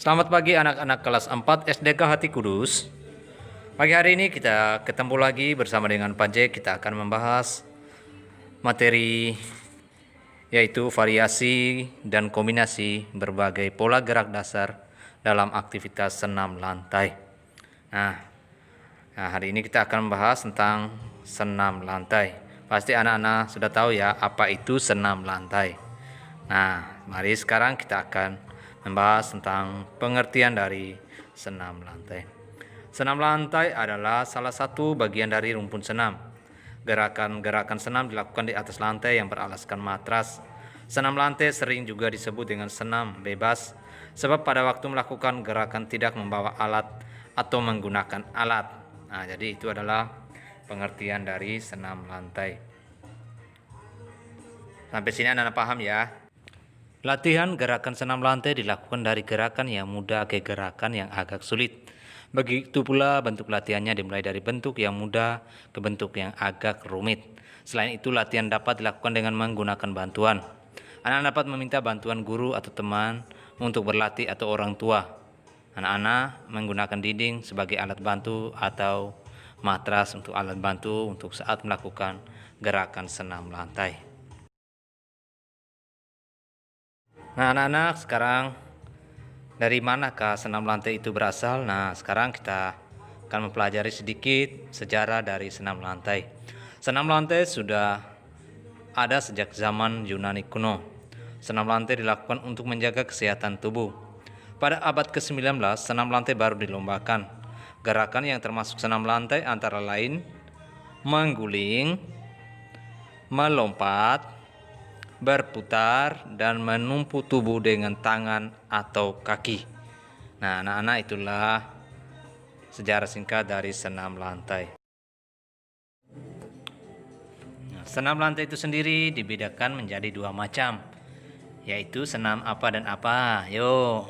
Selamat pagi anak-anak kelas 4 SDK Hati Kudus. Pagi hari ini kita ketemu lagi bersama dengan Panje. Kita akan membahas materi yaitu variasi dan kombinasi berbagai pola gerak dasar dalam aktivitas senam lantai. Nah, hari ini kita akan membahas tentang senam lantai. Pasti anak-anak sudah tahu ya apa itu senam lantai. Nah, mari sekarang kita akan membahas tentang pengertian dari senam lantai. Senam lantai adalah salah satu bagian dari rumpun senam. Gerakan-gerakan senam dilakukan di atas lantai yang beralaskan matras. Senam lantai sering juga disebut dengan senam bebas, sebab pada waktu melakukan gerakan tidak membawa alat atau menggunakan alat. Nah, jadi itu adalah pengertian dari senam lantai. Sampai sini anak-anak paham ya? Latihan gerakan senam lantai dilakukan dari gerakan yang mudah ke gerakan yang agak sulit. Begitu pula bentuk latihannya dimulai dari bentuk yang mudah ke bentuk yang agak rumit. Selain itu, latihan dapat dilakukan dengan menggunakan bantuan. Anak dapat meminta bantuan guru atau teman untuk berlatih atau orang tua. Anak-anak menggunakan dinding sebagai alat bantu atau matras untuk alat bantu untuk saat melakukan gerakan senam lantai. Nah, anak-anak, sekarang dari manakah senam lantai itu berasal? Nah, sekarang kita akan mempelajari sedikit sejarah dari senam lantai. Senam lantai sudah ada sejak zaman Yunani kuno. Senam lantai dilakukan untuk menjaga kesehatan tubuh. Pada abad ke-19, senam lantai baru dilombakan. Gerakan yang termasuk senam lantai antara lain mengguling, melompat, berputar, dan menumpu tubuh dengan tangan atau kaki. Nah, anak-anak, itulah sejarah singkat dari senam lantai. Nah, senam lantai itu sendiri dibedakan menjadi dua macam, yaitu senam apa dan apa. Yo.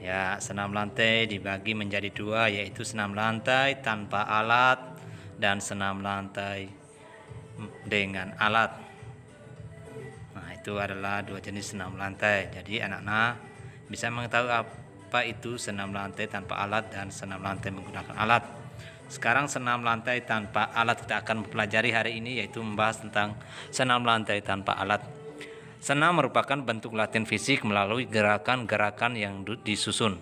Ya, senam lantai dibagi menjadi dua, yaitu senam lantai tanpa alat dan senam lantai dengan alat. Itu adalah dua jenis senam lantai. Jadi anak-anak bisa mengetahui apa itu senam lantai tanpa alat dan senam lantai menggunakan alat. Sekarang senam lantai tanpa alat kita akan mempelajari hari ini, yaitu membahas tentang senam lantai tanpa alat. Senam merupakan bentuk latihan fisik melalui gerakan-gerakan yang disusun.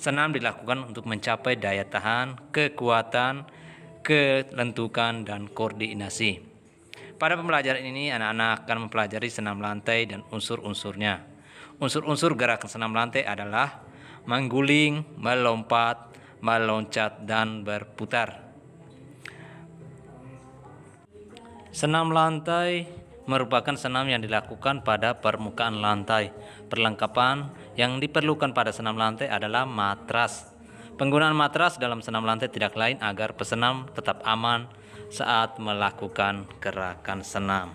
Senam dilakukan untuk mencapai daya tahan, kekuatan, kelentukan, dan koordinasi. Pada pembelajaran ini, anak-anak akan mempelajari senam lantai dan unsur-unsurnya. Unsur-unsur gerakan senam lantai adalah mengguling, melompat, meloncat, dan berputar. Senam lantai merupakan senam yang dilakukan pada permukaan lantai. Perlengkapan yang diperlukan pada senam lantai adalah matras. Penggunaan matras dalam senam lantai tidak lain agar pesenam tetap aman saat melakukan gerakan senam.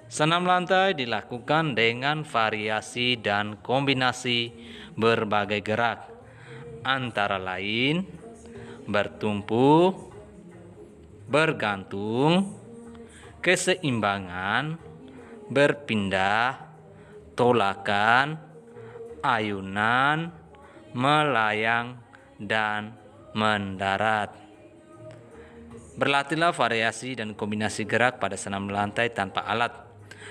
Senam lantai dilakukan dengan variasi dan kombinasi berbagai gerak, antara lain bertumpu, bergantung, keseimbangan, berpindah, tolakan, ayunan, melayang, dan mendarat. Berlatihlah variasi dan kombinasi gerak pada senam lantai tanpa alat.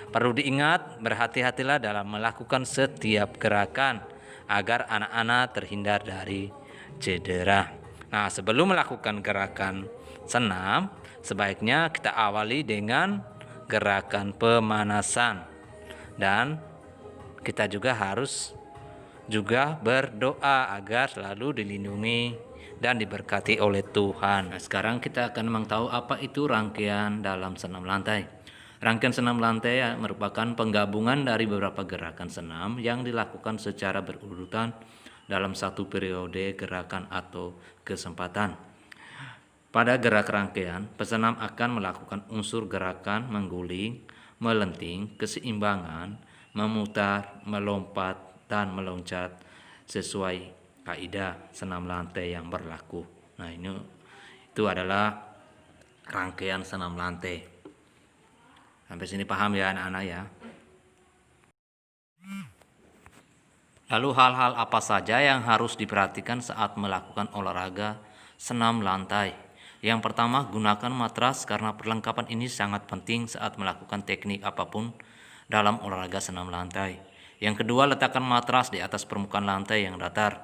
Perlu diingat, berhati-hatilah dalam melakukan setiap gerakan agar anak-anak terhindar dari cedera. Nah, sebelum melakukan gerakan senam, sebaiknya kita awali dengan gerakan pemanasan. Dan kita juga harus berdoa agar selalu dilindungi dan diberkati oleh Tuhan. Nah, sekarang kita akan mengetahui apa itu rangkaian dalam senam lantai. Rangkaian senam lantai merupakan penggabungan dari beberapa gerakan senam yang dilakukan secara berurutan dalam satu periode gerakan atau kesempatan. Pada gerak rangkaian, pesenam akan melakukan unsur gerakan mengguling, melenting, keseimbangan, memutar, melompat, dan meloncat sesuai kaidah senam lantai yang berlaku. Nah, itu adalah rangkaian senam lantai. Sampai sini paham ya anak-anak ya? Lalu hal-hal apa saja yang harus diperhatikan saat melakukan olahraga senam lantai? Yang pertama, gunakan matras karena perlengkapan ini sangat penting saat melakukan teknik apapun dalam olahraga senam lantai. Yang kedua, letakkan matras di atas permukaan lantai yang datar.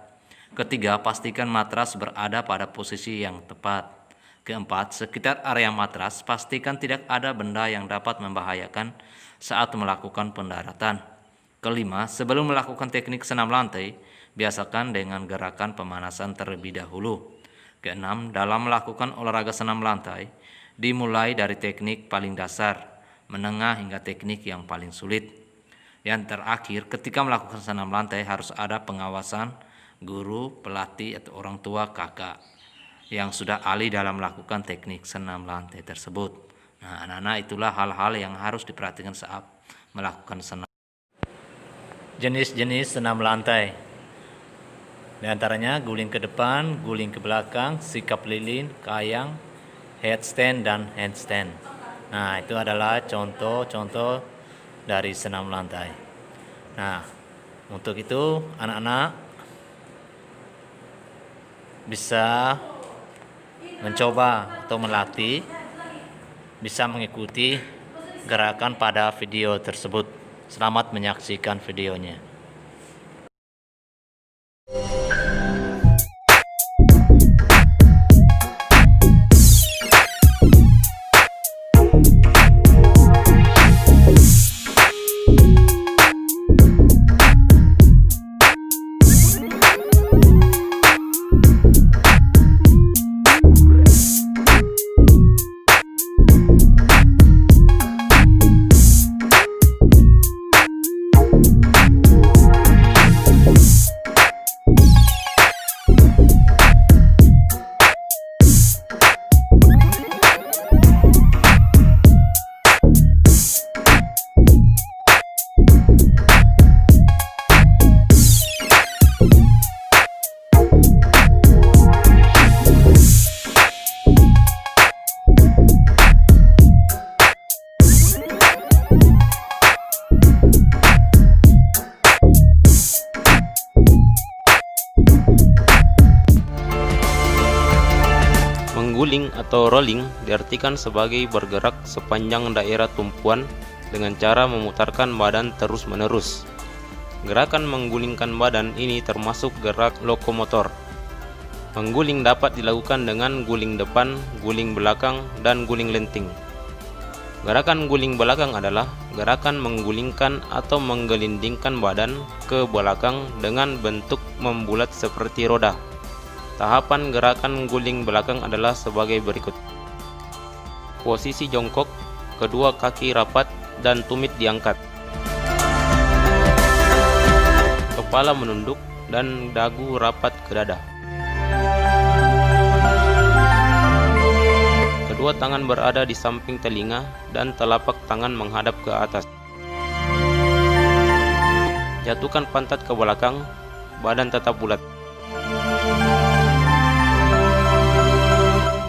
Ketiga, pastikan matras berada pada posisi yang tepat. Keempat, sekitar area matras pastikan tidak ada benda yang dapat membahayakan saat melakukan pendaratan. Kelima, sebelum melakukan teknik senam lantai, biasakan dengan gerakan pemanasan terlebih dahulu. Keenam, dalam melakukan olahraga senam lantai, dimulai dari teknik paling dasar, menengah hingga teknik yang paling sulit. Yang terakhir, ketika melakukan senam lantai harus ada pengawasan guru, pelatih, atau orang tua kakak yang sudah ahli dalam melakukan teknik senam lantai tersebut. Nah, anak-anak, itulah hal-hal yang harus diperhatikan saat melakukan senam. Jenis-jenis senam lantai, di antaranya guling ke depan, guling ke belakang, sikap lilin, kayang, headstand, dan handstand. Nah, itu adalah contoh-contoh dari senam lantai. Nah, untuk itu anak-anak bisa mencoba atau melatih, bisa mengikuti gerakan pada video tersebut. Selamat menyaksikan videonya. Mengguling atau rolling diartikan sebagai bergerak sepanjang daerah tumpuan dengan cara memutarkan badan terus-menerus. Gerakan menggulingkan badan ini termasuk gerak lokomotor. Mengguling dapat dilakukan dengan guling depan, guling belakang, dan guling lenting. Gerakan guling belakang adalah gerakan menggulingkan atau menggelindingkan badan ke belakang dengan bentuk membulat seperti roda. Tahapan gerakan guling belakang adalah sebagai berikut. Posisi jongkok, kedua kaki rapat dan tumit diangkat. Kepala menunduk dan dagu rapat ke dada. Kedua tangan berada di samping telinga dan telapak tangan menghadap ke atas. Jatuhkan pantat ke belakang, badan tetap bulat.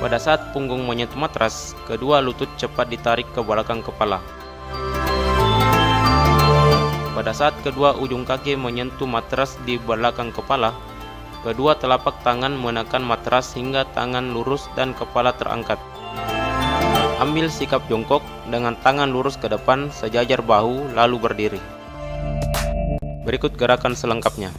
Pada saat punggung menyentuh matras, kedua lutut cepat ditarik ke belakang kepala. Pada saat kedua ujung kaki menyentuh matras di belakang kepala, kedua telapak tangan menekan matras hingga tangan lurus dan kepala terangkat. Ambil sikap jongkok dengan tangan lurus ke depan sejajar bahu lalu berdiri. Berikut gerakan selengkapnya.